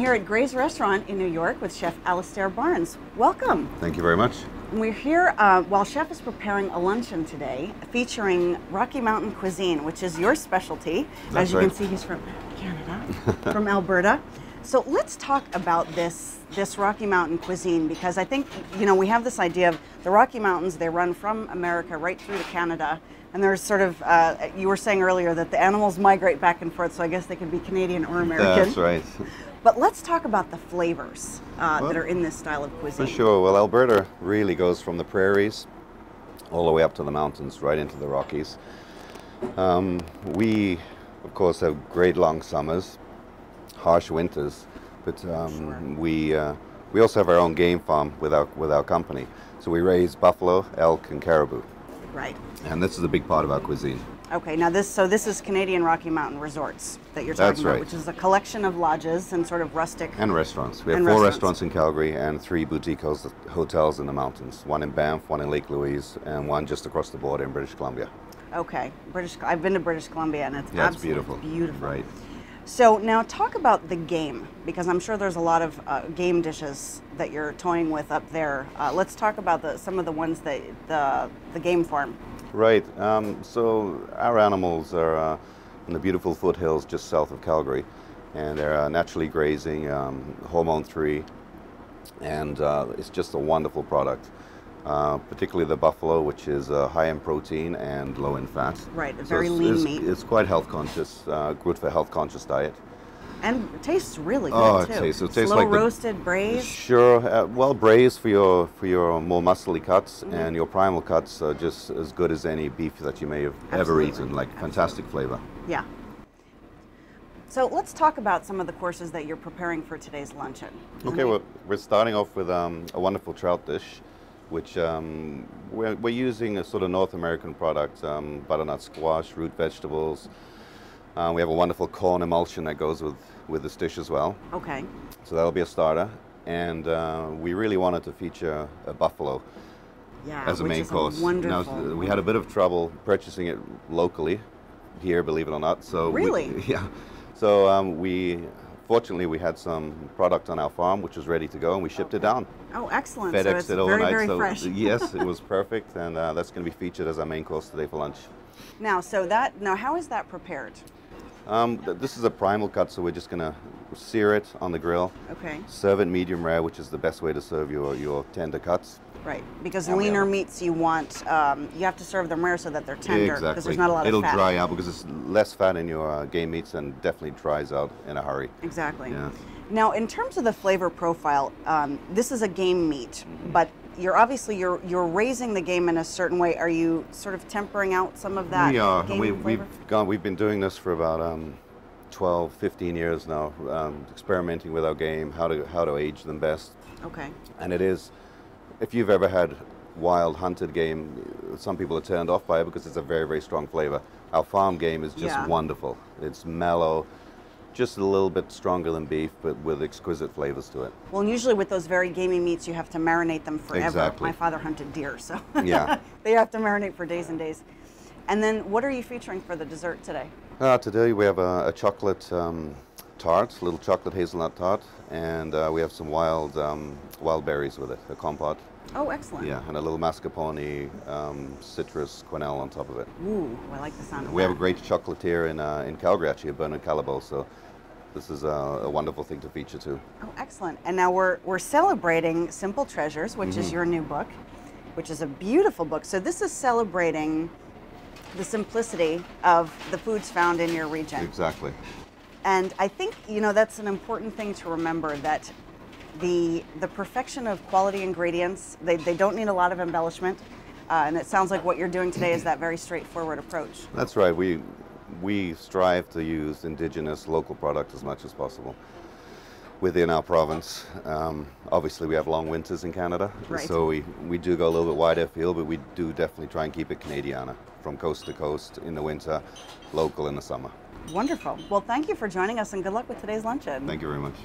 here at Gray's Restaurant in New York with Chef Alistair Barnes. Welcome. Thank you very much. We're here while Chef is preparing a luncheon today featuring Rocky Mountain cuisine, which is your specialty. That's As you right. can see, he's from Canada, from Alberta. So let's talk about this Rocky Mountain cuisine, because I think, you know, we have this idea of the Rocky Mountains, they run from America right through to Canada. And there's sort of, you were saying earlier that the animals migrate back and forth, so I guess they could be Canadian or American. That's right. But let's talk about the flavors that are in this style of cuisine. For sure. Well, Alberta really goes from the prairies all the way up to the mountains, right into the Rockies. We, of course, have great long summers, harsh winters, but we also have our own game farm with our company. So we raise buffalo, elk, and caribou. Right. And this is a big part of our cuisine. Okay, now this is Canadian Rocky Mountain Resorts that you're talking That's about, right. which is a collection of lodges and sort of rustic. And restaurants. We have And 4 restaurants. restaurants in Calgary and 3 boutique hotels in the mountains. One in Banff, one in Lake Louise, and one just across the border in British Columbia. Okay, I've been to British Columbia and it's Yeah, it's absolutely beautiful. Right. So now talk about the game, because I'm sure there's a lot of game dishes that you're toying with up there. Let's talk about some of the ones that the game farm. Right. So our animals are in the beautiful foothills just south of Calgary, and they're naturally grazing, hormone-free, and it's just a wonderful product. Particularly the buffalo, which is high in protein and low in fat. Right, a very lean meat. It's quite health conscious, good for a health conscious diet. And it tastes really good Oh, too. it tastes Slow like roasted, braised. Sure. Well, braised for your more muscly cuts, and your primal cuts are just as good as any beef that you may have ever eaten. Like fantastic flavor. Yeah. So let's talk about some of the courses that you're preparing for today's luncheon. Okay, well, we're starting off with a wonderful trout dish, which we're using a sort of North American product, butternut squash, root vegetables. We have a wonderful corn emulsion that goes with this dish as well. Okay. So that'll be a starter. And we really wanted to feature a buffalo as a main course. Wonderful. Now, we had a bit of trouble purchasing it locally here, believe it or not. So really? Yeah. So fortunately, we had some product on our farm which was ready to go, and we shipped it down. Oh, excellent. FedExed so it's it overnight. very, very so fresh. yes, it was perfect, and that's going to be featured as our main course today for lunch. Now, how is that prepared? This is a primal cut, so we're just going to sear it on the grill. Okay. Serve it medium rare, which is the best way to serve your tender cuts. Right, because leaner meats you want, you have to serve them rare so that they're tender, because Exactly. there's not a lot It'll of fat. dry out because it's less fat in your game meats, and definitely dries out in a hurry. Exactly. Yeah. Now, in terms of the flavor profile, this is a game meat, but you're raising the game in a certain way. Are you sort of tempering out some of that? We are. Game flavor? We've been doing this for about 12, 15 years now, experimenting with our game, how to age them best. Okay. And it is, if you've ever had wild hunted game, some people are turned off by it because it's a very, very strong flavor. Our farm game is just wonderful. It's mellow, just a little bit stronger than beef, but with exquisite flavors to it. Well, and usually with those very gamey meats, you have to marinate them forever. Exactly. My father hunted deer, so Yeah. they have to marinate for days and days. And then what are you featuring for the dessert today? Today we have a chocolate tart, little chocolate hazelnut tart, and we have some wild berries with it, a compote. Oh, excellent. Yeah, and a little mascarpone, citrus quenelle on top of it. Ooh, I like the sound of that. We have a great chocolatier in Calgary, actually, a Bernard Callebaut, so this is a wonderful thing to feature too. Oh, excellent. And now we're celebrating Simple Treasures, which is your new book, which is a beautiful book. So this is celebrating the simplicity of the foods found in your region. Exactly. And I think, you know, that's an important thing to remember, that the perfection of quality ingredients, they don't need a lot of embellishment. And it sounds like what you're doing today is that very straightforward approach. That's right. We strive to use indigenous local product as much as possible within our province. Obviously, we have long winters in Canada, Right. so we do go a little bit wider afield, but we do definitely try and keep it Canadiana, from coast to coast in the winter, local in the summer. Wonderful. Well, thank you for joining us, and good luck with today's luncheon. Thank you very much.